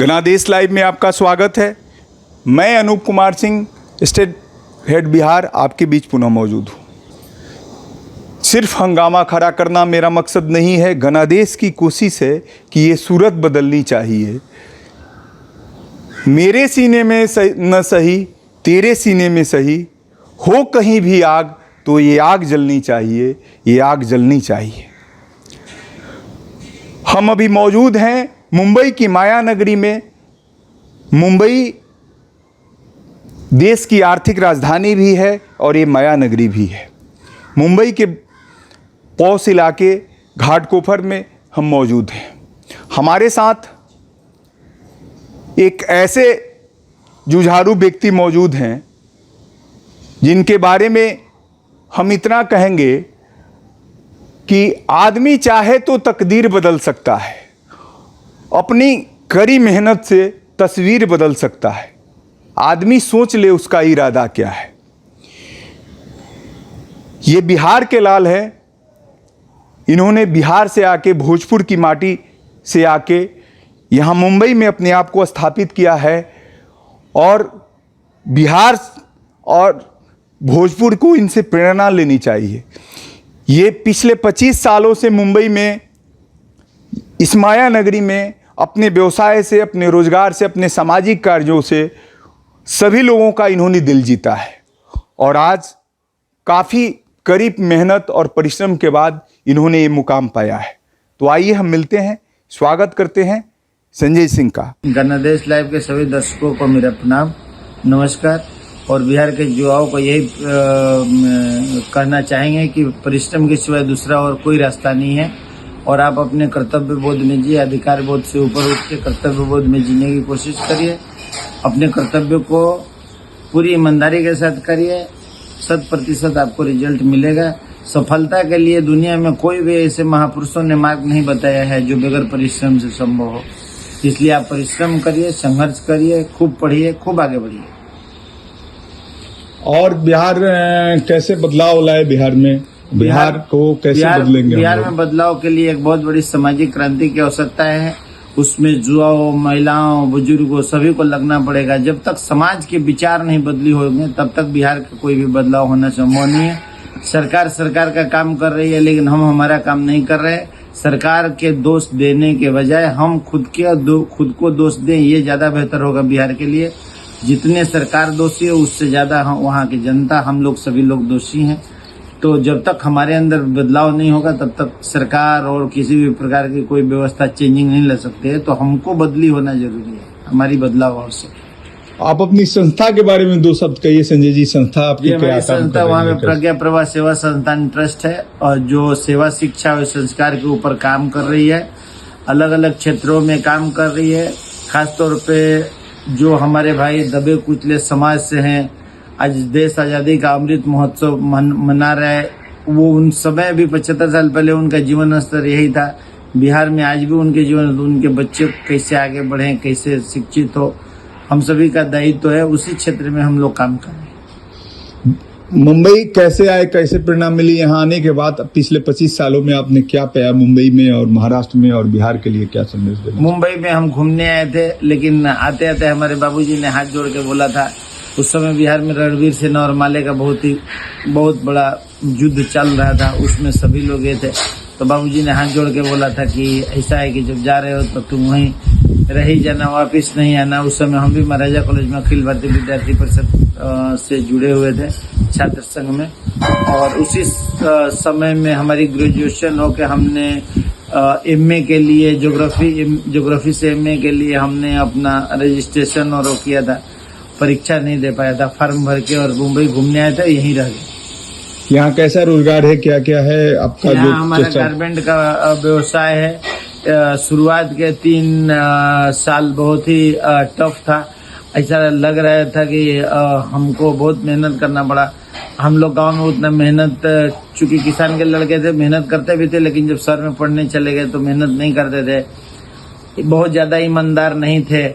गनादेश live में आपका स्वागत है। मैं अनूप कुमार सिंह, स्टेट हेड बिहार, आपके बीच पुनः मौजूद हूँ। सिर्फ हंगामा खड़ा करना मेरा मकसद नहीं है। गनादेश की कोशिश है कि ये सूरत बदलनी चाहिए। मेरे सीने में न सही, तेरे सीने में सही, हो कहीं भी आग तो ये आग जलनी चाहिए, ये आग जलनी चाहिए। हम अभी मौजूद हैं मुंबई की माया नगरी में। मुंबई देश की आर्थिक राजधानी भी है और ये माया नगरी भी है। मुंबई के पौष इलाके घाटकोपर में हम मौजूद हैं। हमारे साथ एक ऐसे जुझारू व्यक्ति मौजूद हैं जिनके बारे में हम इतना कहेंगे कि आदमी चाहे तो तकदीर बदल सकता है, अपनी कड़ी मेहनत से तस्वीर बदल सकता है। आदमी सोच ले उसका इरादा क्या है। ये बिहार के लाल हैं। इन्होंने बिहार से आके, भोजपुर की माटी से आके यहाँ मुंबई में अपने आप को स्थापित किया है और बिहार और भोजपुर को इनसे प्रेरणा लेनी चाहिए। ये पिछले 25 सालों से मुंबई में, इस माया नगरी में अपने व्यवसाय से, अपने रोजगार से, अपने सामाजिक कार्यों से सभी लोगों का इन्होंने दिल जीता है और आज काफ़ी कड़ी मेहनत और परिश्रम के बाद इन्होंने ये मुकाम पाया है। तो आइए हम मिलते हैं, स्वागत करते हैं संजय सिंह का। गनादेश लाइव के सभी दर्शकों को मेरा प्रणाम, नमस्कार। और बिहार के युवाओं को यही कहना चाहेंगे कि परिश्रम के सिवाय दूसरा और कोई रास्ता नहीं है और आप अपने कर्तव्य बोध में जिए। अधिकार बोध से ऊपर उठ के कर्तव्य बोध में जीने की कोशिश करिए। अपने कर्तव्य को पूरी ईमानदारी के साथ करिए। 100% आपको रिजल्ट मिलेगा। सफलता के लिए दुनिया में कोई भी ऐसे महापुरुषों ने मार्ग नहीं बताया है जो बगैर परिश्रम से संभव हो। इसलिए आप परिश्रम करिए, संघर्ष करिए, खूब पढ़िए, खूब आगे बढ़िए। और बिहार कैसे बदलाव लाए? बिहार में बिहार को कैसे बदलेंगे? बिहार में बदलाव के लिए एक बहुत बड़ी सामाजिक क्रांति की आवश्यकता है। उसमें युवाओं, महिलाओं, बुजुर्गों सभी को लगना पड़ेगा। जब तक समाज के विचार नहीं बदली होंगे तब तक बिहार का कोई भी बदलाव होना संभव नहीं है। सरकार का काम कर रही है लेकिन हम हमारा काम नहीं कर रहे। सरकार के दोष देने के बजाय हम खुद को दोष दें, ये ज्यादा बेहतर होगा बिहार के लिए। जितने सरकार दोषी है उससे ज्यादा वहाँ की जनता, हम लोग सभी लोग दोषी हैं। तो जब तक हमारे अंदर बदलाव नहीं होगा तब तक सरकार और किसी भी प्रकार की कोई व्यवस्था चेंजिंग नहीं ला सकते है। तो हमको बदली होना जरूरी है, हमारी बदलाव आवश्यक है। आप अपनी संस्था के बारे में 2 शब्द कहिए संजय जी। संस्था आपकी क्या काम कर रही है? संस्था वहाँ में प्रज्ञा प्रवाह सेवा संस्थान ट्रस्ट है और जो सेवा, शिक्षा और संस्कार के ऊपर काम कर रही है। अलग अलग क्षेत्रों में काम कर रही है। खासतौर पे जो हमारे भाई दबे कुचले समाज से हैं, आज देश आज़ादी का अमृत महोत्सव मना रहे हैं, वो उन समय भी 75 साल पहले उनका जीवन स्तर यही था। बिहार में आज भी उनके जीवन, उनके बच्चे कैसे आगे बढ़ें, कैसे शिक्षित हो, हम सभी का दायित्व है। उसी क्षेत्र में हम लोग काम कर रहे हैं। मुंबई कैसे आए, कैसे प्रेरणा मिली यहाँ आने के बाद? पिछले 25 सालों में आपने क्या पाया मुंबई में और महाराष्ट्र में, और बिहार के लिए क्या संदेश देना? मुंबई में हम घूमने आए थे लेकिन आते आते हमारे बाबूजी ने हाथ जोड़ के बोला था। उस समय बिहार में रणवीर सिंह और माले का बहुत बड़ा युद्ध चल रहा था, उसमें सभी लोग गए थे। तो बाबूजी ने हाथ जोड़ के बोला था कि ऐसा है कि जब जा रहे हो तो तुम वहीं रह ही जाना, वापिस नहीं आना। उस समय हम भी महाराजा कॉलेज में अखिल भारतीय विद्यार्थी परिषद से जुड़े हुए थे, छात्र संघ में। और उसी समय में हमारी ग्रेजुएशन होकर हमने एमए के लिए, ज्योग्राफी से एमए के लिए हमने अपना रजिस्ट्रेशन और वो किया था। परीक्षा नहीं दे पाया था, फॉर्म भर के, और मुंबई घूमने आया था, यहीं रह गए। यहाँ कैसा रोजगार है, क्या क्या है आपका? यहाँ हमारा गारमेंट का व्यवसाय है। शुरुआत के 3 साल बहुत ही टफ था। ऐसा लग रहा था कि हमको बहुत मेहनत करना पड़ा। हम लोग गांव में उतना मेहनत, चूंकि किसान के लड़के थे, मेहनत करते भी थे, लेकिन जब शहर में पढ़ने चले गए तो मेहनत नहीं करते थे, बहुत ज़्यादा ईमानदार नहीं थे।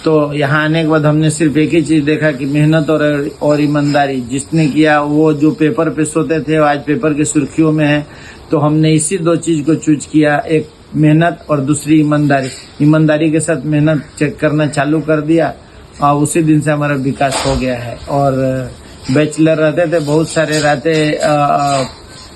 तो यहाँ आने के बाद हमने सिर्फ एक ही चीज़ देखा कि मेहनत और ईमानदारी जिसने किया, वो जो पेपर पे सोते थे आज पेपर की सुर्खियों में है। तो हमने इसी 2 चीज़ को चूज किया। एक मेहनत और दूसरी ईमानदारी के साथ मेहनत चेक करना चालू कर दिया और उसी दिन से हमारा विकास हो गया है। और बैचलर रहते थे, बहुत सारे रहते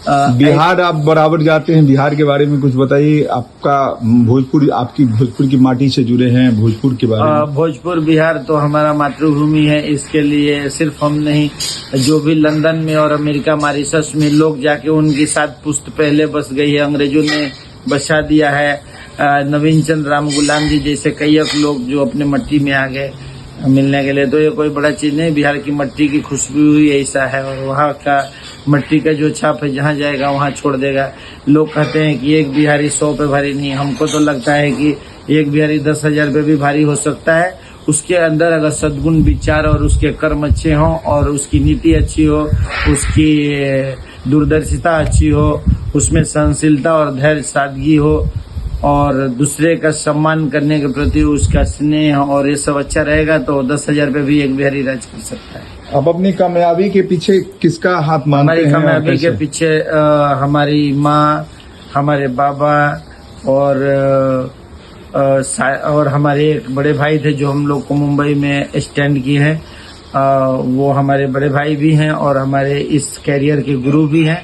बिहार आप बराबर जाते हैं, बिहार के बारे में कुछ बताइए। आपका भोजपुर, आपकी भोजपुर की माटी से जुड़े हैं, भोजपुर के बारे में। भोजपुर बिहार तो हमारा मातृभूमि है। इसके लिए सिर्फ हम नहीं, जो भी लंदन में और अमेरिका मॉरिशस में लोग जाके उनकी 7 पुश्त पहले बस गई है, अंग्रेजों ने बसा दिया है। नवीन चंद्र राम गुलाम जी जैसे कई लोग जो अपने मट्टी में आ गए मिलने के लिए, तो ये कोई बड़ा चीज नहीं। बिहार की मट्टी की खुशबू ही ऐसा है और वहाँ का मट्टी का जो छाप है जहाँ जाएगा वहाँ छोड़ देगा। लोग कहते हैं कि एक बिहारी 100 पे भारी नहीं, हमको तो लगता है कि एक बिहारी 10,000 पे भी भारी हो सकता है। उसके अंदर अगर सद्गुण विचार और उसके कर्म अच्छे हों और उसकी नीति अच्छी हो, उसकी दूरदर्शिता अच्छी हो, उसमें सहनशीलता और धैर्य सादगी हो और दूसरे का सम्मान करने के प्रति उसका स्नेह और ये सब अच्छा रहेगा, तो 10,000 पे भी एक बिहारी राज कर सकता है। आप अपनी कामयाबी के पीछे किसका हाथ मानते हैं? हमारी कामयाबी के पीछे हमारी माँ, हमारे बाबा और हमारे एक बड़े भाई थे जो हम लोग को मुंबई में स्टैंड किए हैं। वो हमारे बड़े भाई भी हैं और हमारे इस कैरियर के गुरु भी हैं।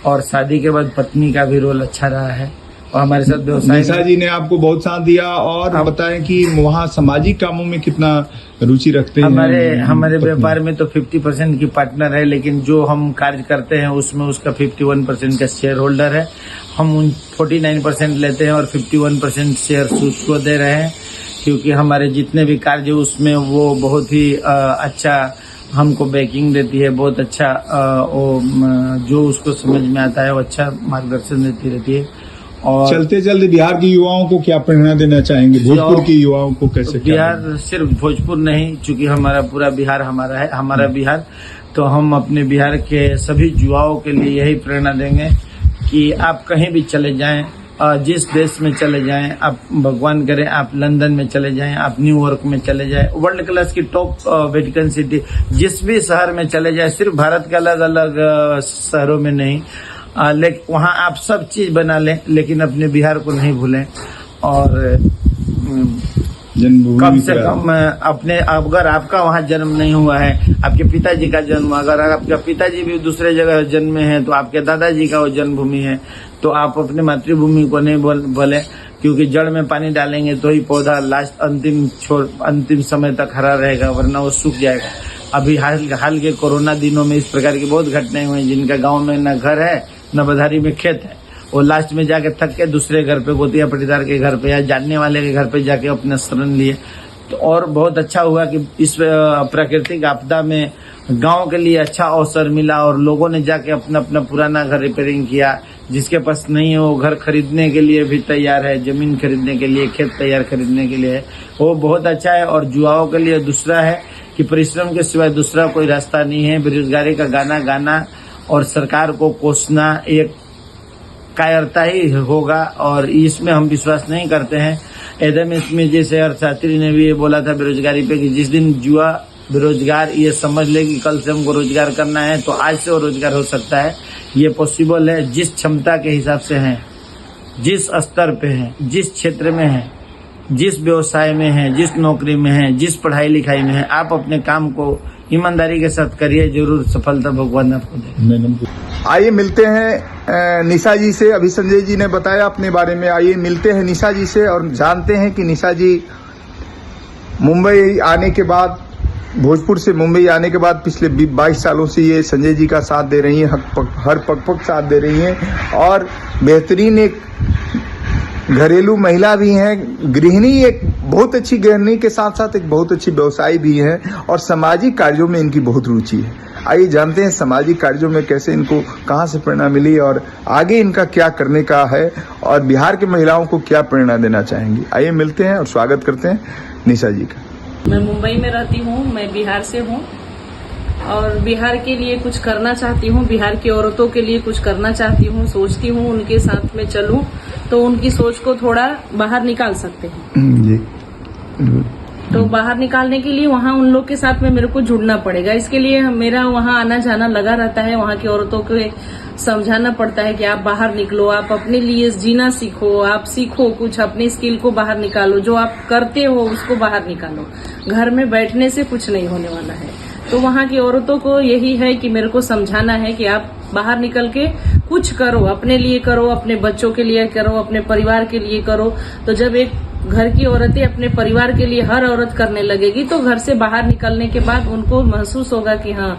और शादी के बाद पत्नी का भी रोल अच्छा रहा है और हमारे साथ व्यवसाय। निशा जी ने आपको बहुत साथ दिया और बताएं कि वहाँ सामाजिक कामों में कितना रुचि रखते हैं। हमारे व्यापार में तो 50% की पार्टनर है, लेकिन जो हम कार्य करते हैं उसमें उसका 51% का शेयर होल्डर है। हम 49% लेते हैं और 51% शेयर उसको दे रहे हैं, क्योंकि हमारे जितने भी कार्य उसमें वो बहुत ही अच्छा हमको बैकिंग देती है। बहुत अच्छा जो उसको समझ में आता है वो अच्छा मार्गदर्शन देती रहती है। और चलते चलते बिहार के युवाओं को क्या प्रेरणा देना चाहेंगे? भोजपुर के युवाओं को कैसे? बिहार सिर्फ भोजपुर नहीं, चूंकि हमारा पूरा बिहार हमारा है, हमारा बिहार, तो हम अपने बिहार के सभी युवाओं के लिए यही प्रेरणा देंगे कि आप कहीं भी चले जाएं, जिस देश में चले जाएं, आप भगवान करे आप लंदन में चले जाएं, आप न्यूयॉर्क में चले जाएं, वर्ल्ड क्लास की टॉप वेटिकन सिटी जिस भी शहर में चले जाएं, सिर्फ भारत के अलग अलग शहरों में नहीं, लेकिन वहाँ आप सब चीज बना लें, लेकिन अपने बिहार को नहीं भूलें। और कम से कम अपने, अगर आपका वहाँ जन्म नहीं हुआ है, आपके पिताजी का जन्म, अगर आपका पिताजी भी दूसरे जगह जन्मे हैं तो आपके दादाजी का वो जन्मभूमि है, तो आप अपने मातृभूमि को नहीं भूलें, क्योंकि जड़ में पानी डालेंगे तो ही पौधा लास्ट अंतिम समय तक हरा रहेगा, वरना वो सूख जाएगा। अभी हाल के कोरोना दिनों में इस प्रकार की बहुत घटनाएं हुई, जिनका गांव में न घर है न बधारी में खेत है, वो लास्ट में जाके थक के दूसरे घर पे, गोतिया पटीदार के घर पे या जानने वाले के घर पे जाके अपने शरण लिए। तो और बहुत अच्छा हुआ कि इस प्राकृतिक आपदा में गांव के लिए अच्छा अवसर मिला और लोगों ने जाके अपना अपना पुराना घर रिपेयरिंग किया। जिसके पास नहीं है वो घर खरीदने के लिए भी तैयार है, जमीन खरीदने के लिए, खेत तैयार खरीदने के लिए, वो बहुत अच्छा है। और युवाओं के लिए दूसरा है कि परिश्रम के सिवाय दूसरा कोई रास्ता नहीं है। बेरोजगारी का गाना गाना और सरकार को कोसना एक कायरता ही होगा और इसमें हम विश्वास नहीं करते हैं। एडम स्मिथ जैसे अर्थशास्त्री ने भी ये बोला था बेरोजगारी पे कि जिस दिन युवा बेरोजगार ये समझ ले कि कल से हमको रोजगार करना है, तो आज से वो रोजगार हो सकता है। ये पॉसिबल है जिस क्षमता के हिसाब से है, जिस स्तर पे है, जिस क्षेत्र में है, जिस व्यवसाय में है, जिस नौकरी में है, जिस पढ़ाई लिखाई में है, आप अपने काम को ईमानदारी के साथ करिए, जरूर सफलता भगवान आपको दे। आइए मिलते हैं निशा जी से। अभी संजय जी ने बताया अपने बारे में, आइए मिलते हैं निशा जी से और जानते हैं कि निशा जी मुंबई आने के बाद, भोजपुर से मुंबई आने के बाद पिछले 22 सालों से ये संजय जी का साथ दे रही हैं, हर पग साथ दे रही हैं और बेहतरीन एक घरेलू महिला भी हैं, गृहिणी, एक बहुत अच्छी गृहिणी के साथ साथ एक बहुत अच्छी व्यवसायी भी हैं और सामाजिक कार्यों में इनकी बहुत रुचि है। आइए जानते हैं सामाजिक कार्यों में कैसे इनको कहां से प्रेरणा मिली और आगे इनका क्या करने का है और बिहार की महिलाओं को क्या प्रेरणा देना चाहेंगी। आइए मिलते हैं और स्वागत करते हैं निशा जी का। मैं मुंबई में रहती हूँ, मैं बिहार से हूँ और बिहार के लिए कुछ करना चाहती हूँ, बिहार की औरतों के लिए कुछ करना चाहती हूँ, सोचती हूँ उनके साथ में चलूं तो उनकी सोच को थोड़ा बाहर निकाल सकते हैं। जी तो बाहर निकालने के लिए वहाँ उन लोग के साथ में मेरे को जुड़ना पड़ेगा। इसके लिए मेरा वहाँ आना जाना लगा रहता है। वहाँ की औरतों को समझाना पड़ता है कि आप बाहर निकलो, आप अपने लिए जीना सीखो, आप सीखो कुछ, अपनी स्किल को बाहर निकालो, जो आप करते हो उसको बाहर निकालो। घर में बैठने से कुछ नहीं होने वाला है। तो वहाँ की औरतों को यही है कि मेरे को समझाना है कि आप बाहर निकल के कुछ करो, अपने लिए करो, अपने बच्चों के लिए करो, अपने परिवार के लिए करो। तो जब एक घर की औरतें अपने परिवार के लिए हर औरत करने लगेगी तो घर से बाहर निकलने के बाद उनको महसूस होगा कि हाँ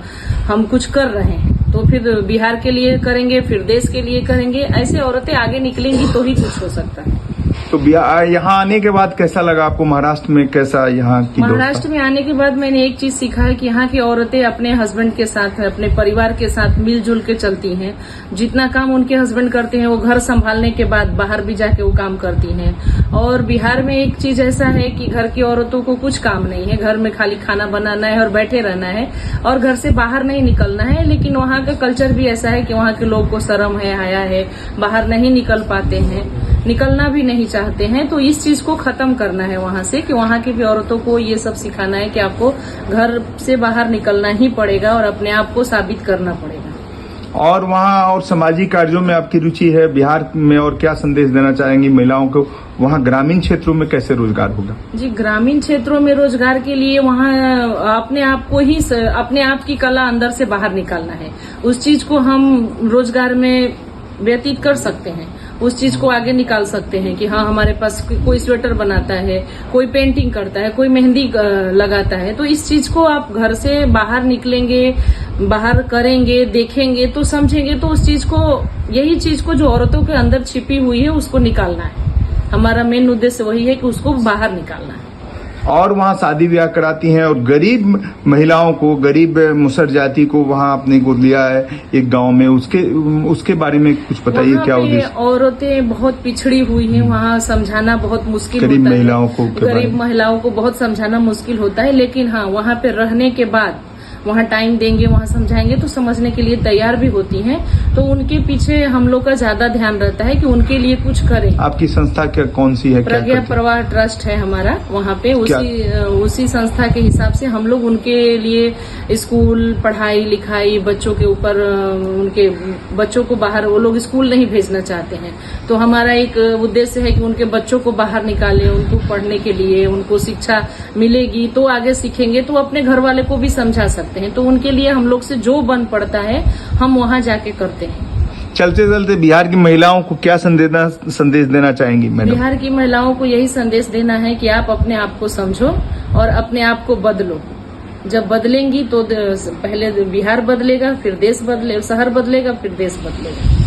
हम कुछ कर रहे हैं। तो फिर बिहार के लिए करेंगे, फिर देश के लिए करेंगे। ऐसे औरतें आगे निकलेंगी तो ही कुछ हो सकता है। तो यहाँ आने के बाद कैसा लगा आपको? महाराष्ट्र में कैसा यहाँ की? महाराष्ट्र में आने के बाद मैंने एक चीज सीखा है कि यहाँ की औरतें अपने हस्बैंड के साथ, अपने परिवार के साथ मिलजुल के चलती हैं। जितना काम उनके हस्बैंड करते हैं वो घर संभालने के बाद बाहर भी जाके वो काम करती हैं। और बिहार में एक चीज ऐसा है कि घर की औरतों को कुछ काम नहीं है, घर में खाली खाना बनाना है और बैठे रहना है और घर से बाहर नहीं निकलना है। लेकिन वहाँ का कल्चर भी ऐसा है कि वहाँ के लोग को शर्म है, हया है, बाहर नहीं निकल पाते हैं, निकलना भी नहीं चाहते हैं। तो इस चीज को खत्म करना है वहाँ से, कि वहाँ की भी औरतों को ये सब सिखाना है कि आपको घर से बाहर निकलना ही पड़ेगा और अपने आप को साबित करना पड़ेगा। और वहाँ और सामाजिक कार्यों में आपकी रुचि है बिहार में, और क्या संदेश देना चाहेंगी महिलाओं को? वहाँ ग्रामीण क्षेत्रों में कैसे रोजगार होगा? जी, ग्रामीण क्षेत्रों में रोजगार के लिए वहाँ अपने आप को ही, अपने आप की कला अंदर से बाहर निकालना है। उस चीज को हम रोजगार में व्यतीत कर सकते हैं, उस चीज को आगे निकाल सकते हैं कि हाँ हमारे पास कोई स्वेटर बनाता है, कोई पेंटिंग करता है, कोई मेहंदी लगाता है। तो इस चीज को आप घर से बाहर निकलेंगे, बाहर करेंगे, देखेंगे तो समझेंगे। तो उस चीज को, यही चीज को जो औरतों के अंदर छिपी हुई है उसको निकालना है। हमारा मेन उद्देश्य वही है कि उसको बाहर निकालना है। और वहाँ शादी ब्याह कराती हैं और गरीब महिलाओं को, गरीब मुसहर जाति को वहाँ अपने गोद लिया है एक गांव में। उसके बारे में कुछ बताइए, क्या उद्देश्य? औरतें बहुत पिछड़ी हुई हैं, वहाँ समझाना बहुत मुश्किल होता है। गरीब महिलाओं को बहुत समझाना मुश्किल होता है। लेकिन हाँ, वहाँ पे रहने के बाद वहाँ टाइम देंगे, वहाँ समझाएंगे तो समझने के लिए तैयार भी होती हैं। तो उनके पीछे हम लोग का ज्यादा ध्यान रहता है कि उनके लिए कुछ करें। आपकी संस्था क्या, कौन सी है? प्रज्ञा प्रवाह ट्रस्ट है हमारा। वहाँ पे उसी संस्था के हिसाब से हम लोग उनके लिए स्कूल, पढ़ाई लिखाई, बच्चों के ऊपर, उनके बच्चों को बाहर, वो लोग स्कूल नहीं भेजना चाहते हैं, तो हमारा एक उद्देश्य है कि उनके बच्चों को बाहर निकालें, उनको पढ़ने के लिए, उनको शिक्षा मिलेगी तो आगे सीखेंगे तो अपने घर वाले को भी समझा सकते हैं। तो उनके लिए हम लोग से जो बन पड़ता है हम वहाँ जाके करते हैं। चलते चलते बिहार की महिलाओं को क्या संदेश देना चाहेंगी मैडम? बिहार की महिलाओं को यही संदेश देना है कि आप अपने आप को समझो और अपने आप को बदलो। जब बदलेंगी तो पहले बिहार बदलेगा, फिर देश शहर बदलेगा, फिर देश बदलेगा।